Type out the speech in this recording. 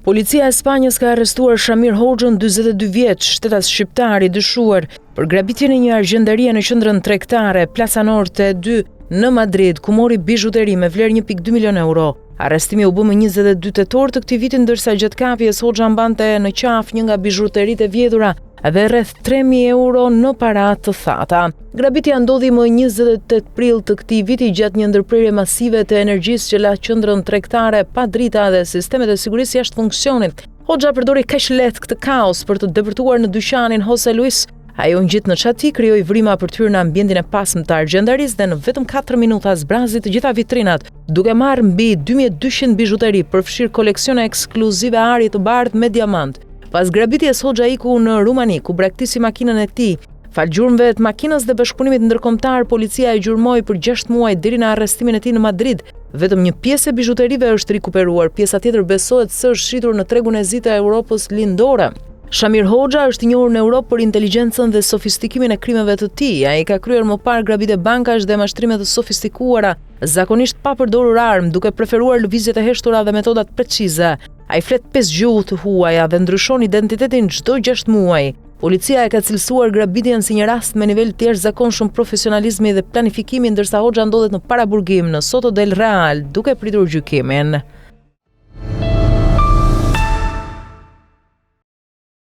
Policia e Spanjës ka arrestuar Shamir Hoxhën, 42 vjeç, shtetas shqiptar i dyshuar për grabitjen e një argjendarie në qendrën tregtare Plaza Norte 2 në Madrid, ku mori bizhuteri me vlerë 1.2 milion euro. Arrestimi u bë më 22 tetor të këtij viti, ndërsa gjatë kafjes Hoxha mbante në qafë një nga bizhuteritë e vjedhura dhe rreth 3.000 euro në para të thata. Grabitja ndodhi më 28 prill të këtij viti gjatë një ndërprerje masive të energjisë që la qendrën tregtare pa drita dhe sistemet e sigurisë jashtë funksionit. Hoxha përdori kaq lehtë këtë kaos për të depërtuar në dyqanin Jose Luis. Ajo ngjit në çati, krijoi vrima për të hyrë në ambientin e pasëm të argjendarisë dhe në vetëm 4 minuta zbrazi të gjitha vitrinat, duke marrë mbi 2200 bizhuteri, përfshirë koleksione ekskluzive ari të bardhë me diamant. Pas grabitjes Hoxha iku në Rumani, ku braktisi makinën e tij. Fal gjurmëve të makinës dhe bashkëpunimit ndërkombëtar, policia e gjurmoi për 6 muaj deri në arrestimin e tij në Madrid. Vetëm një pjesë e bizhuterive është rikuperuar, pjesa tjetër besohet se është shitur në tregun e zi të Europës lindore. Shamir Hoxha është i njohur në Europë për inteligjencën dhe sofistikimin e krimeve të tij. Ai ka kryer më parë grabitje bankash dhe mashtrime të sofistikuara, zakonisht pa përdorur armë, duke preferuar lëvizjet e heshtura dhe metodat precize. Ai flet 5 gjuhë të huaja dhe ndryshon identitetin çdo 6 muaj. Policia e ka cilësuar grabitjen si një rast me nivel të jashtëzakonshëm profesionalizmi dhe planifikimi, ndërsa Hoxha ndodhet në paraburgim në Soto del Real, duke pritur gjykimin.